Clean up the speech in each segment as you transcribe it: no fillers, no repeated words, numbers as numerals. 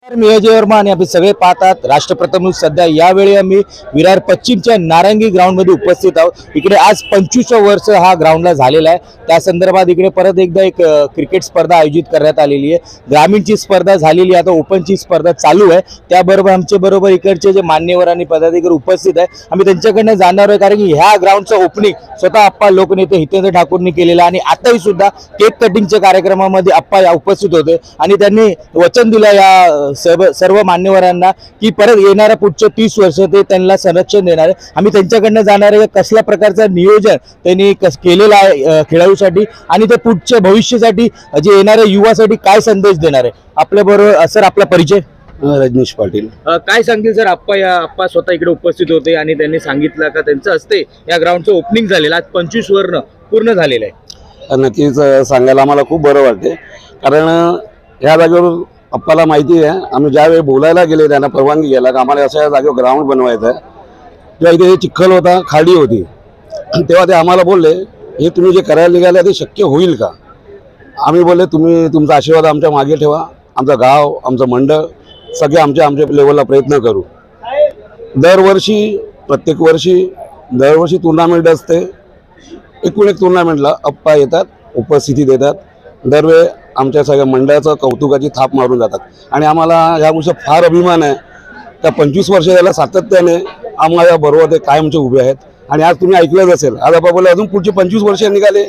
मी अजय वर्मा आणि आपण सगळे पाहतात राष्ट्रप्रथम न्यूज। सध्या यावेळी आम्ही विरार पश्चिमच्या नारंगी ग्राउंड मध्ये उपस्थित आहोत। इकडे आज 25 वर्ष हा ग्राउंडला झालेला आहे। त्या संदर्भात इकडे परत एकदा एक क्रिकेट स्पर्धा आयोजित करण्यात आलेली आहे। ग्रामीणची स्पर्धा झालेली, आता ओपनची स्पर्धा चालू आहे। त्याबरोबर आमच्या बरोबर इकडचे जे मान्यवर आणि पदाधिकारी उपस्थित आहे, आम्ही त्यांच्याकडनं जाणणार आहे, कारण की ह्या ग्राउंडचं ओपनिंग स्वतः आप्पा लोकनेते हितेंद्र ठाकूरनी केलेलं आहे। आणि आताही सुद्धा केक कटिंगच्या कार्यक्रमामध्ये आप्पा उपस्थित होते आणि त्यांनी वचन दिलं या सर्व मान्यवरांना की परत येणाऱ्या पुढचे 30 वर्ष ते त्यांना संरक्षण देणार आहे। आम्ही त्यांच्याकडनं जाणार आहे कसल्या प्रकारचं नियोजन त्यांनी केलेलं आहे खेळाडूसाठी आणि ते पुढच्या भविष्यासाठी जे येणाऱ्या युवासाठी काय संदेश देणार आहे। आपल्या बरोबर सर, आपला परिचय। रजनीश पाटील। काय सांगतील सर? आप्पा स्वतः इकडे उपस्थित होते आणि त्यांनी सांगितलं का त्यांचं हस्ते या ग्राउंडचं ओपनिंग झालेलं, आज 25 वर्ष पूर्ण झालेलं आहे। नक्कीच सांगायला आम्हाला खूप बरं वाटते, कारण ह्या जागेवर आप्पाला माहिती आहे, आम्ही ज्यावेळी बोलायला गेले त्यांना परवानगी घ्यायला की आम्हाला अशा जागेवर ग्राउंड बनवायचं आहे, तेव्हा इथे चिखल होता, खाडी होती, तेव्हा ते आम्हाला बोलले हे तुम्ही जे करायला निघाले ते शक्य होईल का? आम्ही बोलले तुम्ही तुमचा आशीर्वाद आमच्या मागे ठेवा, आमचं गाव आमचं मंडळ सगळे आमच्या लेवलला प्रयत्न करू। दरवर्षी प्रत्येक वर्षी टुर्नामेंट असते, एकूण एक टुर्नामेंटला आप्पा येतात, उपस्थिती देतात, दरवेळी आमच्या सगळ्या मंडळाचं कौतुकाची थाप मारून जातात आणि आम्हाला ह्या गोष्टी फार अभिमान आहे। त्या 25 वर्ष झाला सातत्याने आम्हाला बरोबर ते कायमचे उभे आहेत आणि आज तुम्ही ऐकलंच असेल, आज आप्पा बोलले अजून पुढचे 25 वर्ष निघाले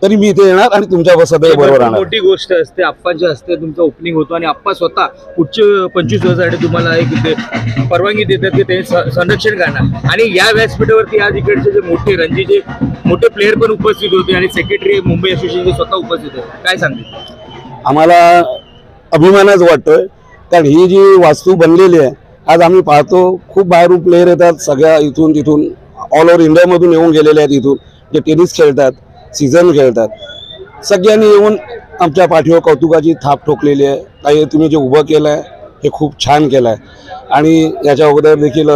तरी मी इथे येणार आणि तुमच्या सदैव बरोबर राहणार। मोठी गोष्ट असते, आप्पाच्या हस्ते तुमचं ओपनिंग होतो आणि आप्पा स्वतः पुढचे 25 वर्षासाठी तुम्हाला एक परवानगी देतात की ते संरक्षण करणार। आणि या व्यासपीठावरती आज इकडचे जे मोठे रणजीचे मोठे प्लेयर पण उपस्थित होते आणि सेक्रेटरी मुंबई असोसिएशनचे स्वतः उपस्थित होते। काय सांगतील? आम्हाला अभिमानच वाटतोय, कारण ही जी वास्तू बनलेली आहे, आज आम्ही पाहतो खूप बाहेरून प्लेयर येतात, सगळ्या इथून तिथून ऑल ओव्हर इंडियामधून येऊन गेलेले आहेत, इथून जे टेनिस खेळतात, सीझन खेळतात, सगळ्यांनी येऊन आमच्या पाठीवर कौतुकाची थाप ठोकलेली आहे। काही तुम्ही जे उभं केलं आहे हे खूप छान केलं आहे। आणि याच्या अगोदर देखील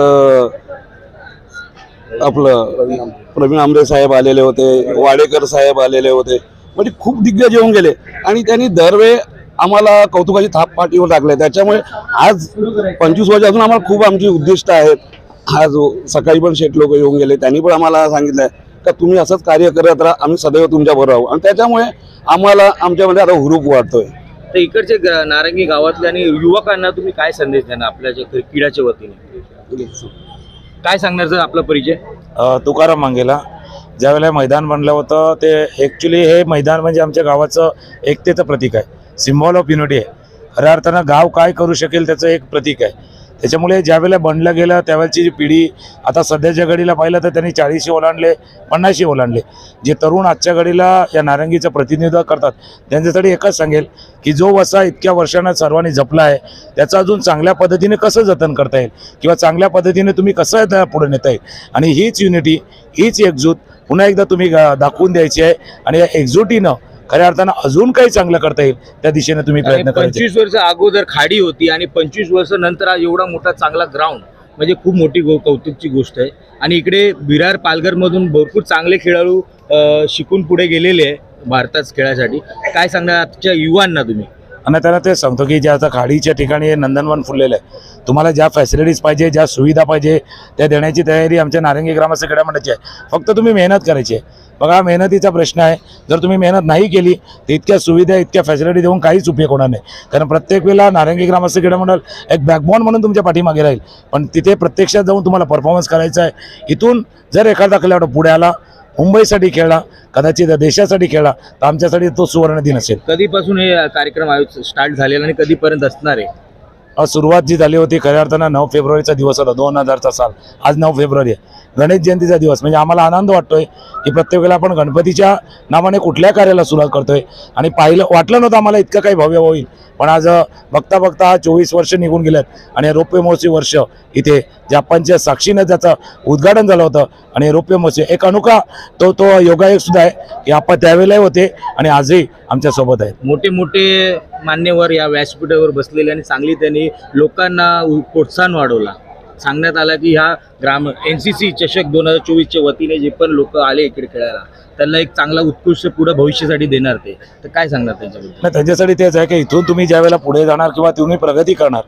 आपलं प्रवीण आमरे साहेब आलेले होते, वाडेकर साहेब आलेले होते, म्हणजे खूप दिग्गज येऊन गेले आणि त्यांनी दरवेळी आम्हाला कौतुकाची थाप पाठीवर टाकले। त्याच्यामुळे आज 25 वर्ष अजून आम्हाला खूप आमची उद्दिष्ट आहेत। आज सकाळी पण शेठ लोक येऊन गेले, त्यांनी पण आम्हाला सांगितलं का तुम्ही असंच कार्य करत राहा, आम्ही सदैव तुमच्या बरोबर आहोत आणि त्याच्यामुळे आम्हाला आमच्यामध्ये आता हुरूप वाटतोय। तर इकडचे नारंगी गावातल्या आणि युवकांना तुम्ही काय संदेश देणार आपल्या क्रीडाच्या वतीने? काय सांगणार सर, आपला परिचय? तुकाराम मांगेला। ज्यावेळेला मैदान बनलं होतं ते ॲक्च्युली हे मैदान म्हणजे आमच्या गावाचं एकतेचं प्रतीक आहे, सिम्बॉल ऑफ युनिटी आहे। खऱ्या अर्थानं गाव काय करू शकेल त्याचं एक प्रतीक आहे। त्याच्यामुळे ज्यावेळेला बनलं गेलं त्यावेळेची जी पिढी आता सध्याच्या घडीला पाहिलं तर त्यांनी 40 ओलांडले, 50 ओलांडले। जे तरुण आजच्या घडीला या नारंगीचं प्रतिनिधित्व करतात त्यांच्यासाठी एकच सांगेल की जो वसा इतक्या वर्षांना सर्वांनी जपला आहे त्याचं अजून चांगल्या पद्धतीने कसं जतन करता येईल किंवा चांगल्या पद्धतीने तुम्ही कसं पुढे नेता येईल, आणि हीच युनिटी, हीच एकजूट पुन्हा एकदा तुम्ही दाखवून द्यायची आहे आणि या एकजुटीनं खऱ्या अर्थानं अजून काही चांगलं करता येईल त्या दिशेने तुम्ही प्रयत्न करा। 25 वर्ष अगोदर खाडी होती आणि 25 वर्ष नंतर आज एवढा मोठा चांगला ग्राउंड म्हणजे खूप मोठी कौतुकची गोष्ट आहे। आणि इकडे विरार पालघर मधून भरपूर चांगले खेळाडू शिकून पुढे गेलेले आहे भारतात खेळासाठी। काय सांगणार आजच्या युवांना तुम्ही? आणि त्यांना ते सांगतो की ज्या आता खाडीच्या ठिकाणी नंदनवन फुललेलं आहे, तुम्हाला ज्या फॅसिलिटीज पाहिजे, ज्या सुविधा पाहिजे त्या देण्याची तयारी आमच्या नारंगी ग्रामस्थ क्रीडा मंडळाची आहे। फक्त तुम्ही मेहनत करायची आहे। बघा, मेहनतीचा प्रश्न आहे, जर तुम्ही मेहनत नाही केली तर इतक्या सुविधा इतक्या फॅसिलिटी देऊन काहीच उपयोग होणार नाही। कारण प्रत्येक वेळेला नारंगी ग्रामस्थ क्रीडा मंडळ एक बॅकबोन म्हणून तुमच्या पाठीमागे राहील, पण तिथे प्रत्यक्षात जाऊन तुम्हाला परफॉर्मन्स करायचा आहे। इथून जर एखादा खेळाडू पुढे आला, मुंबईसाठी खेळला, कदाचित देशासाठी खेळला, तर आमच्यासाठी तो सुवर्ण दिन असेल। कधीपासून हे कार्यक्रम स्टार्ट झालेला आणि कधीपर्यंत असणार आहे? सुरुवात जी झाली होती खऱ्या अर्थानं 9 फेब्रुवारीचा दिवस होता, 2000चा साल। आज 9 फेब्रुवारी आहे, गणेश जयंतीचा दिवस। म्हणजे आम्हाला आनंद वाटतोय की प्रत्येक वेळेला आपण गणपतीच्या नावाने कुठल्या कार्याला सुरुवात करतोय आणि वाटलं नव्हतं आम्हाला इतकं काही भव्य होईल, पण आज बघता बघता 24 वर्ष निघून गेलेत आणि रौप्य महोत्सवी वर्ष इथे जापानच्या साक्षीनं ज्याचं उद्घाटन झालं होतं आणि रौप्य महोत्सव एक अनोखा तो योगायोग सुद्धा आहे की आपण त्यावेळेलाही होते आणि आजही आमच्या सोबत आहेत। मोठे मोठे मान्यवर या व्यासपीठावर बसलेले आणि चांगली त्यांनी लोकांना प्रोत्साहन वाढवला। सांगण्यात आलं की ह्या NCC चषक 2024च्या वतीने जे पण लोक आले इकडे खेळायला त्याला एक चांगला उत्कृष्ट पुढे भविष्यासाठी देणार ते, तर काय सांगणार त्यांच्याबद्दल? नाही, त्यांच्यासाठी तेच आहे की इथून तुम्ही ज्या वेळेला पुढे जाणार किंवा तुम्ही प्रगती करणार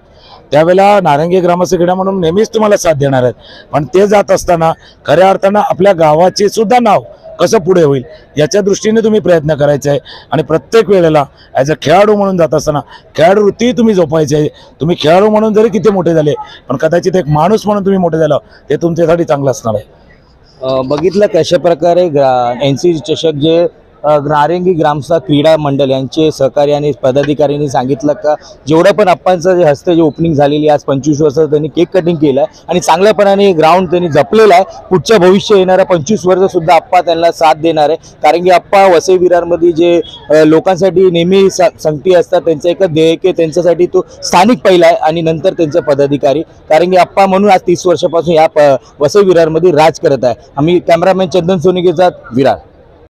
त्यावेळेला नारंगी ग्रामस्थ क्रीडा म्हणून नेहमीच तुम्हाला साथ देणार आहेत. पण ते जात असताना खऱ्या अर्थानं आपल्या गावाचे सुद्धा नाव कसं पुढे होईल याच्या दृष्टीने तुम्ही प्रयत्न करायचे आहे. आणि प्रत्येक वेळेला ॲज अ खेळाडू म्हणून जात असताना खेळाडू वृत्ती तुम्ही जोपायची आहे. तुम्ही खेळाडू म्हणून जरी किती मोठे झाले पण कदाचित एक माणूस म्हणून तुम्ही मोठे झाला ते तुमच्यासाठी चांगलं असणार आहे. बघितलं कशा प्रकारे NCC चषक जे नारंगी ग्रामस्थ क्रीडा मंडळ यांचे सहकारी आणि पदाधिकाऱ्यांनी सांगितलं का जेवढं पण आप्पांचं जे हस्ते जे ओपनिंग झालेली आज 25 वर्ष त्यांनी केक कटिंग केलं आहे आणि चांगल्यापणाने ग्राउंड त्यांनी जपलेलं आहे. पुढच्या भविष्य येणाऱ्या 25 वर्ष सुद्धा आप्पा त्यांना साथ देणार आहे. कारण की आप्पा वसई विरारमध्ये जे लोकांसाठी नेहमी संगती असतात त्यांचं एकच ध्येय की त्यांच्यासाठी तो स्थानिक पहिला आहे आणि नंतर त्यांचे पदाधिकारी. कारण की आप्पा म्हणून आज 30 वर्षापासून या वसई विरारमध्ये राज करत आहे. आम्ही कॅमेरामॅन चंदन सोनिकेचा विरार.